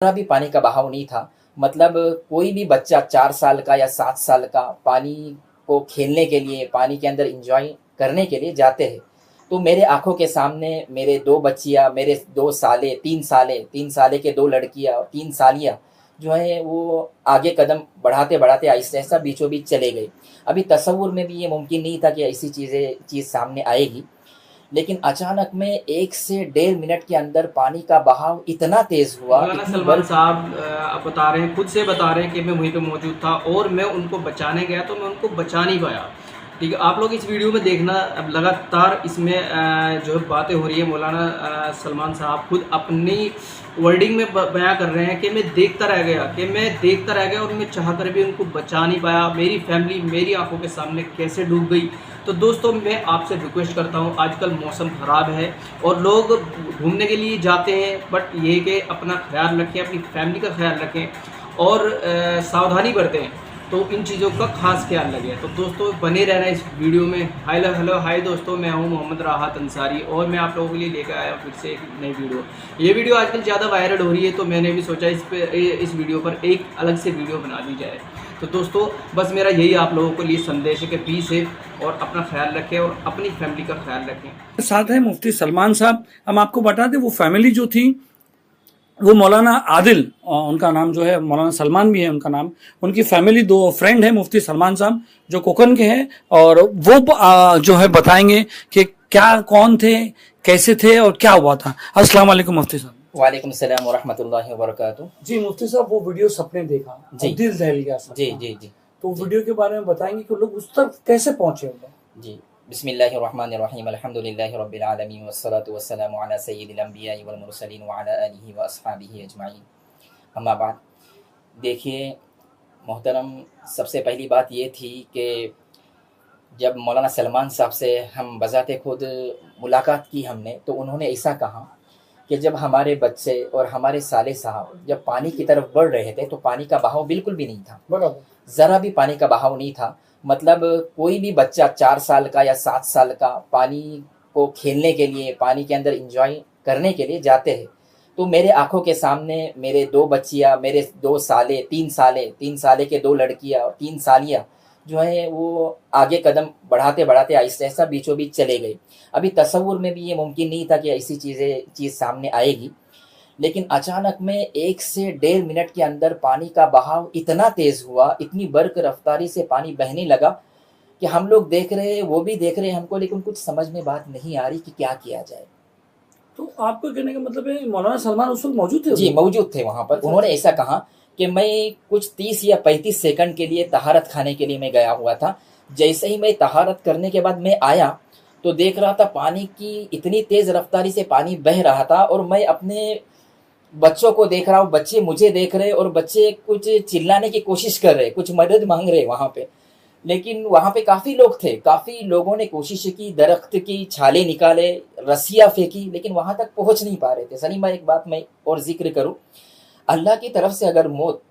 ज़रा भी पानी का बहाव नहीं था। मतलब कोई भी बच्चा 4 साल का या 7 साल का पानी को खेलने के लिए, पानी के अंदर एन्जॉय करने के लिए जाते हैं। तो मेरे आँखों के सामने मेरे 2 बच्चियाँ, मेरे 2 साले, 3 साले के 2 लड़कियाँ और 3 सालियाँ जो हैं वो आगे कदम बढ़ाते-बढ़ाते आहिस्ता-आहिस्ता बीचों-बीच चले गए। अभी तसव्वुर में भी ये मुमकिन नहीं था कि ऐसी चीज़ सामने आएगी। लेकिन अचानक में 1 से डेढ़ मिनट के अंदर पानी का बहाव इतना तेज़ हुआ, मौलाना इतनी सलमान बर्फ। साहब आप बता रहे हैं, खुद से बता रहे हैं कि मैं वहीं पे मौजूद था और मैं उनको बचाने गया तो मैं उनको बचा नहीं पाया। ठीक है, आप लोग इस वीडियो में देखना, अब लगातार इसमें जो है बातें हो रही है। मौलाना सलमान साहब खुद अपनी वर्डिंग में बयां कर रहे हैं कि मैं देखता रह गया और मैं चाह कर भी उनको बचा नहीं पाया। मेरी फैमिली मेरी आंखों के सामने कैसे डूब गई। तो दोस्तों, मैं आपसे रिक्वेस्ट करता हूं, आजकल मौसम ख़राब है और लोग घूमने के लिए जाते हैं, बट ये कि अपना ख्याल रखें, अपनी फैमिली का ख्याल रखें और सावधानी बरतें। तो इन चीज़ों का खास ख्याल रखें। तो दोस्तों, बने रहना इस वीडियो में। हाय दोस्तों, मैं हूं मोहम्मद राहत अंसारी और मैं आप लोगों के लिए लेकर आया फिर से एक नई वीडियो। ये वीडियो आजकल ज़्यादा वायरल हो रही है, तो मैंने भी सोचा इस वीडियो पर एक अलग से वीडियो बना दी जाए। तो दोस्तों, बस मेरा यही आप लोगों के लिए संदेश है कि बी सेफ और अपना ख्याल रखें और अपनी फैमिली का ख्याल रखें। साथ है मुफ्ती सलमान साहब। हम आपको बता दें, वो फैमिली जो थी वो मौलाना आदिल, उनका नाम जो है, मौलाना सलमान भी है उनका नाम। उनकी फैमिली, 2 फ्रेंड है मुफ्ती सलमान साहब जो कोकन के हैं, और वो जो है बताएंगे कि क्या, कौन थे, कैसे थे और क्या हुआ था। अस्सलाम वालेकुम मुफ्ती साहब। वालेकुम सलाम व रहमतुल्लाहि व बरकातुहू। जी मुफ्ती साहब, वो वीडियो सबने देखा, जी। दिल दहल गया सबका। जी जी जी तो वीडियो के बारे में बताएंगे कि लोग उस तक कैसे पहुंचे होंगे। जी। बिस्मिल्लाहिर्रहमानिर्रहीम, अल्हम्दुलिल्लाहि रब्बिल आलमीन वस्सलातु वस्सलामु अला सय्यिदिल अंबियाइ वल मुरसलीन व अला आलिहि व अस्हाबिहि अजमाइन। अम्मा बाद, देखिए मोहतरम, सबसे पहली बात ये थी कि जब मौलाना सलमान साहब से हम बज़ाते खुद मुलाकात की हमने, तो उन्होंने ऐसा कहा कि जब हमारे बच्चे और हमारे साले साहब जब पानी की तरफ बढ़ रहे थे तो पानी का बहाव बिल्कुल भी नहीं था। बराबर। ज़रा भी पानी का बहाव नहीं था। मतलब कोई भी बच्चा 4 साल का या 7 साल का पानी को खेलने के लिए, पानी के अंदर एन्जॉय करने के लिए जाते हैं। तो मेरे आँखों के सामने मेरे 2 बच्चियाँ, मेरे 2 साले, 3 साले के 2 लड़कियाँ और 3 सालियाँ जो हैं वो आगे कदम बढ़ाते-बढ़ाते आहिस्ता-आहिस्ता बीचों-बीच चले गए। अभी तसव्वुर में भी ये मुमकिन नहीं था कि ऐसी चीज़ सामने आएगी। लेकिन अचानक में 1 से डेढ़ मिनट के अंदर पानी का बहाव इतना तेज़ हुआ, इतनी बर्क़ रफ़्तारी से पानी बहने लगा कि हम लोग देख रहे हैं, वो भी देख रहे हैं हमको, लेकिन कुछ समझ में बात नहीं आ रही कि क्या किया जाए। तो आपको कहने का मतलब है मौलाना सलमान उस वक्त मौजूद थे? जी, मौजूद थे वहाँ पर। उन्होंने ऐसा कहा कि मैं कुछ 30 या 35 सेकंड के लिए तहारत खाने के लिए मैं गया हुआ था। जैसे ही मैं तहारत करने के बाद मैं आया, तो देख रहा था पानी की इतनी तेज़ रफ़्तारी से पानी बह रहा था और मैं अपने बच्चों को देख रहा हूँ, बच्चे मुझे देख रहे और बच्चे कुछ चिल्लाने की कोशिश कर रहे, कुछ मदद माँग रहे वहाँ पे। लेकिन वहाँ पे काफ़ी लोग थे, काफ़ी लोगों ने कोशिश की, दरख्त की छालें निकाले, रस्सियाँ फेंकी, लेकिन वहाँ तक पहुँच नहीं पा रहे थे। सलीमा, एक बात मैं और ज़िक्र करूँ, अल्लाह की तरफ से अगर मौत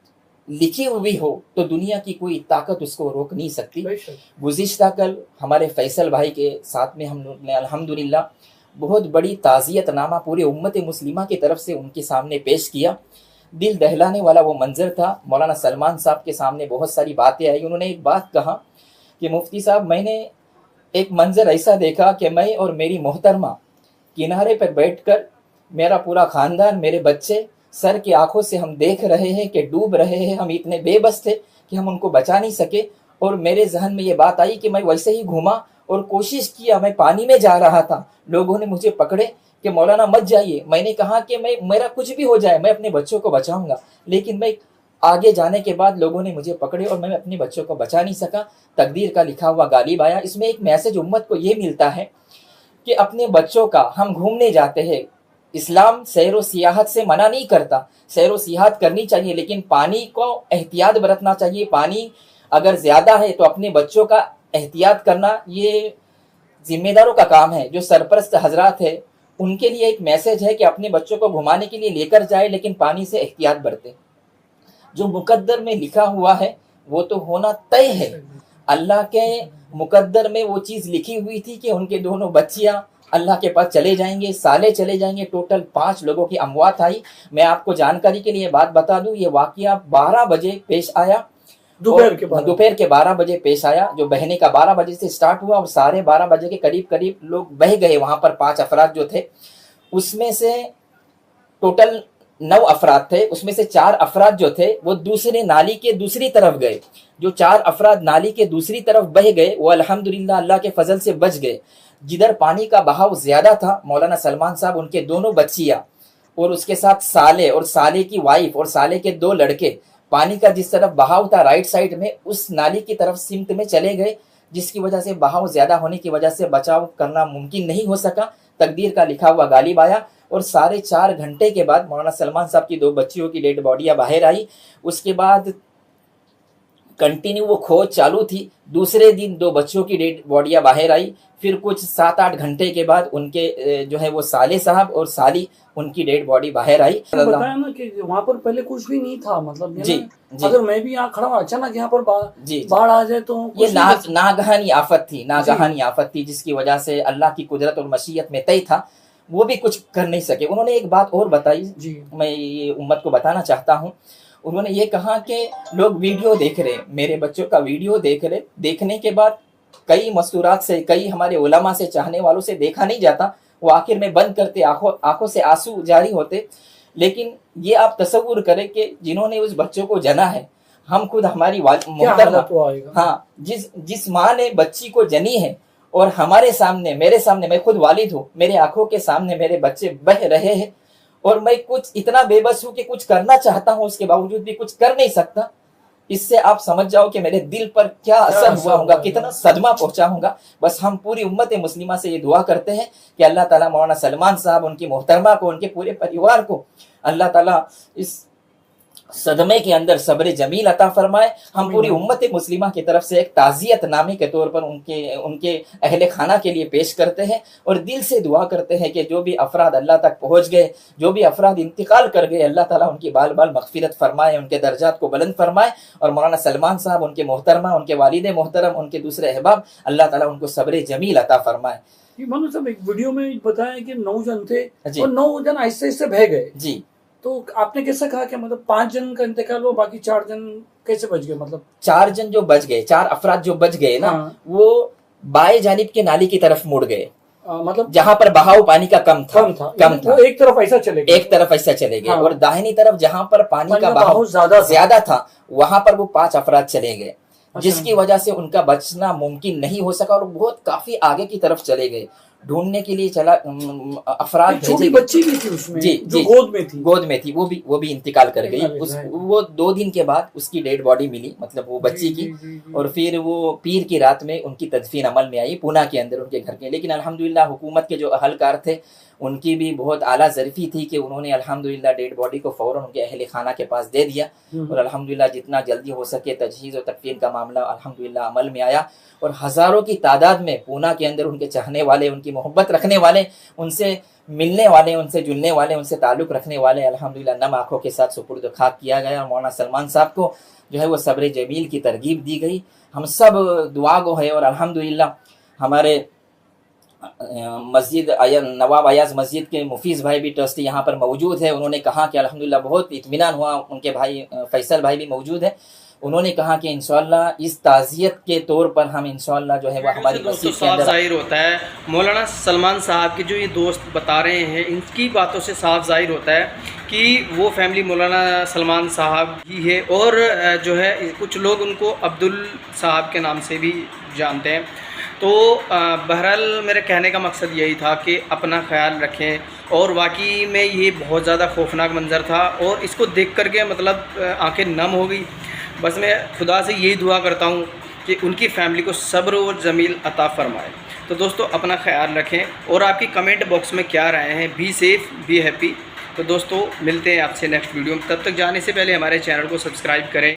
लिखी हुई हो तो दुनिया की कोई ताकत उसको रोक नहीं सकती। गुज़िश्ता कल हमारे फैसल भाई के साथ में हमने अल्हम्दुलिल्लाह बहुत बड़ी ताज़ियतनामा पूरे उम्मत मुस्लिमा की तरफ से उनके सामने पेश किया। दिल दहलाने वाला वो मंज़र था। मौलाना सलमान साहब के सामने बहुत सारी बातें आई। उन्होंने एक बात कहा कि मुफ्ती साहब, मैंने एक मंज़र ऐसा देखा कि मैं और मेरी मोहतरमा किनारे पर बैठकर, मेरा पूरा ख़ानदान, मेरे बच्चे, सर की आँखों से हम देख रहे हैं कि डूब रहे हैं। हम इतने बेबस थे कि हम उनको बचा नहीं सके। और मेरे ज़हन में ये बात आई कि मैं वैसे ही घूमा और कोशिश किया, मैं पानी में जा रहा था, लोगों ने मुझे पकड़े कि मौलाना मत जाइए। मैंने कहा कि मेरा कुछ भी हो जाए, मैं अपने बच्चों को बचाऊंगा। लेकिन मैं आगे जाने के बाद लोगों ने मुझे पकड़े और मैं अपने बच्चों को बचा नहीं सका। तकदीर का लिखा हुआ गालिब आया। इसमें एक मैसेज उम्मत को ये मिलता है कि अपने बच्चों का, हम घूमने जाते हैं, इस्लाम सैर व सियाहत से मना नहीं करता, सैर व सियाहत करनी चाहिए, लेकिन पानी को एहतियात बरतना चाहिए। पानी अगर ज़्यादा है तो अपने बच्चों का एहतियात करना ये ज़िम्मेदारों का काम है। जो सरपरस्त हजरात है उनके लिए एक मैसेज है कि अपने बच्चों को घुमाने के लिए लेकर जाए, लेकिन पानी से एहतियात बरते। जो मुकद्दर में लिखा हुआ है वो तो होना तय है। अल्लाह के मुकद्दर में वो चीज़ लिखी हुई थी कि उनके दोनों बच्चियाँ اللہ کے پاس چلے جائیں گے, سالے چلے جائیں گے. ٹوٹل 5 لوگوں کی اموات آئی. میں آپ کو جانکاری کے لیے بات بتا دوں, یہ واقعہ 12 بجے پیش آیا, دوپہر کے 12 بجے پیش آیا, جو بہنے کا 12 بجے سے سٹارٹ ہوا اور 12:30 بجے کے قریب لوگ بہہ گئے. وہاں پر 5 افراد جو تھے, اس میں سے ٹوٹل 9 افراد تھے, اس میں سے 4 افراد جو تھے وہ دوسرے نالی کے دوسری طرف گئے. جو 4 افراد نالی کے دوسری طرف بہہ گئے وہ الحمدللہ اللہ کے فضل سے بچ گئے. جدھر پانی کا بہاؤ زیادہ تھا, مولانا سلمان صاحب, ان کے دونوں بچیاں اور اس کے ساتھ سالے اور سالے کی وائف اور سالے کے 2 لڑکے, پانی کا جس طرف بہاؤ تھا رائٹ سائڈ میں, اس نالی کی طرف سمت میں چلے گئے, جس کی وجہ سے بہاؤ زیادہ ہونے کی وجہ سے بچاؤ کرنا ممکن نہیں ہو سکا. تقدیر کا لکھا ہوا غالب آیا اور 4.5 گھنٹے کے بعد مولانا سلمان صاحب کی 2 بچیوں کی ڈیڈ باڈیاں باہر آئی. اس کے بعد کنٹینیو وہ کھوج چالو تھی. دوسرے دن 2 بچوں کی ڈیڈ باڈیاں باہر آئی. پھر کچھ 7-8 گھنٹے کے بعد ان کے جو ہے وہ سالے صاحب اور سالی, ان کی ڈیڈ باڈی باہر آئی. بتایا نا کہ وہاں پر پہلے کچھ بھی نہیں تھا, مطلب جی اگر میں بھی یہاں کھڑا ہوں اچانک یہاں پر باڑھ آ جائے تو یہ ناگہانی آفت تھی, جس کی وجہ سے اللہ کی قدرت اور مشیت میں طے تھا, وہ بھی کچھ کر نہیں سکے. انہوں نے ایک بات اور بتائی, میں یہ امت کو بتانا چاہتا ہوں. انہوں نے یہ کہا کہ لوگ ویڈیو دیکھ رہے, میرے بچوں کا ویڈیو دیکھ رہے, دیکھنے کے بعد کئی مستورات سے, کئی ہمارے علماء سے, چاہنے والوں سے دیکھا نہیں جاتا, وہ آخر میں بند کرتے, آنکھوں سے آنسو جاری ہوتے. لیکن یہ آپ تصور کریں کہ جنہوں نے اس بچوں کو جنا ہے, ہم خود ہماری محترمہ, ہاں, جس ماں نے بچی کو جنی ہے, اور ہمارے سامنے, میرے سامنے, میں خود والد ہوں, میرے آنکھوں کے سامنے میرے بچے بہ رہے ہیں, اور میں کچھ اتنا بے بس ہوں کہ کچھ کرنا چاہتا ہوں, اس کے باوجود بھی کچھ کر نہیں سکتا. اس سے آپ سمجھ جاؤ کہ میرے دل پر کیا اثر ہوا ہوگا, کتنا صدمہ پہنچا ہوگا. بس ہم پوری امت مسلمہ سے یہ دعا کرتے ہیں کہ اللہ تعالیٰ مولانا سلمان صاحب, ان کی محترمہ کو, ان کے پورے پریوار کو اللہ تعالیٰ اس صدمے کے اندر صبر جمیل عطا فرمائے. ہم پوری امت مسلمہ کی طرف سے ایک تعزیت نامے کے طور پر ان کے اہل خانہ کے لیے پیش کرتے ہیں, اور دل سے دعا کرتے ہیں کہ جو بھی افراد اللہ تک پہنچ گئے, جو بھی افراد انتقال کر گئے, اللہ تعالیٰ ان کی بال مغفرت فرمائے, ان کے درجات کو بلند فرمائے. اور مولانا سلمان صاحب, ان کے محترمہ, ان کے والد محترم, ان کے دوسرے احباب, اللہ تعالیٰ ان کو صبر جمیل عطا فرمائے. مولانا صاحب ایک ویڈیو میں بتایا کہ 9 جن تھے اور 9 جن آہستہ آہستہ بہ گئے. جی, تو آپ نے کیسا کہا کہ مطلب 5 جن کا انتقال ہوا, باقی 4 جن کیسے بچ گئے؟ مطلب 4 جن جو بچ گئے, 4 افراد جو بچ گئے نا, وہ بائیں جانب کے نالی کی طرف مڑ گئے, مطلب جہاں پر بہاؤ پانی کا کم تھا. وہ ایک طرف ایسا چلے گئے, اور داہنی طرف جہاں پر پانی کا بہاؤ زیادہ تھا, وہاں پر وہ 5 افراد چلے گئے, جس کی وجہ سے ان کا بچنا ممکن نہیں ہو سکا, اور بہت کافی آگے کی طرف چلے گئے. ڈھونڈنے کے لیے افراد چھوٹی بچی بھی تھی اس میں, جو گود میں تھی, وہ بھی انتقال کر گئی. وہ 2 دن کے بعد اس کی ڈیڈ باڈی ملی, مطلب وہ بچی کی, اور پھر وہ پیر کی رات میں ان کی تدفین عمل میں آئی پونا کے اندر, ان کے گھر کے. لیکن الحمدللہ حکومت کے جو اہلکار تھے, ان کی بھی بہت اعلیٰ ظرفی تھی کہ انہوں نے الحمدللہ ڈیڈ باڈی کو فوراً ان کے اہل خانہ کے پاس دے دیا, اور الحمدللہ جتنا جلدی ہو سکے تجہیز و تکفین کا معاملہ الحمدللہ عمل میں آیا. اور ہزاروں کی تعداد میں پونا کے اندر ان کے چاہنے والے, ان کی محبت رکھنے والے, ان سے ملنے والے, ان سے جلنے والے, ان سے تعلق رکھنے والے الحمدللہ نم آنکھوں کے ساتھ سپرد خاک کیا گیا. اور مولانا سلمان صاحب کو جو ہے وہ صبر جمیل کی ترغیب دی گئی. ہم سب دعا گو ہے, اور الحمدللہ ہمارے مسجد نواب ایاز مسجد کے مفیظ بھائی بھی ٹرسٹی یہاں پر موجود ہے. انہوں نے کہا کہ الحمدللہ بہت اطمینان ہوا, ان کے بھائی فیصل بھائی بھی موجود ہے. انہوں نے کہا کہ انشاءاللہ اس تعزیت کے طور پر ہم انشاءاللہ جو ہے وہ ہماری مسجد کے اندر ظاہر ہوتا ہے. مولانا سلمان صاحب کے جو یہ دوست بتا رہے ہیں, ان کی باتوں سے صاف ظاہر ہوتا ہے کہ وہ فیملی مولانا سلمان صاحب ہی ہے, اور جو ہے کچھ لوگ ان کو عبدال صاحب کے نام سے بھی جانتے ہیں. تو بہرحال میرے کہنے کا مقصد یہی تھا کہ اپنا خیال رکھیں, اور واقعی میں یہ بہت زیادہ خوفناک منظر تھا, اور اس کو دیکھ کر کے مطلب آنکھیں نم ہو گئی. بس میں خدا سے یہی دعا کرتا ہوں کہ ان کی فیملی کو صبر و جمیل عطا فرمائے. تو دوستو اپنا خیال رکھیں, اور آپ کی کمنٹ باکس میں کیا رائے ہیں, بی سیف بی ہیپی. تو دوستو ملتے ہیں آپ سے نیکسٹ ویڈیو میں, تب تک جانے سے پہلے ہمارے چینل کو سبسکرائب کریں.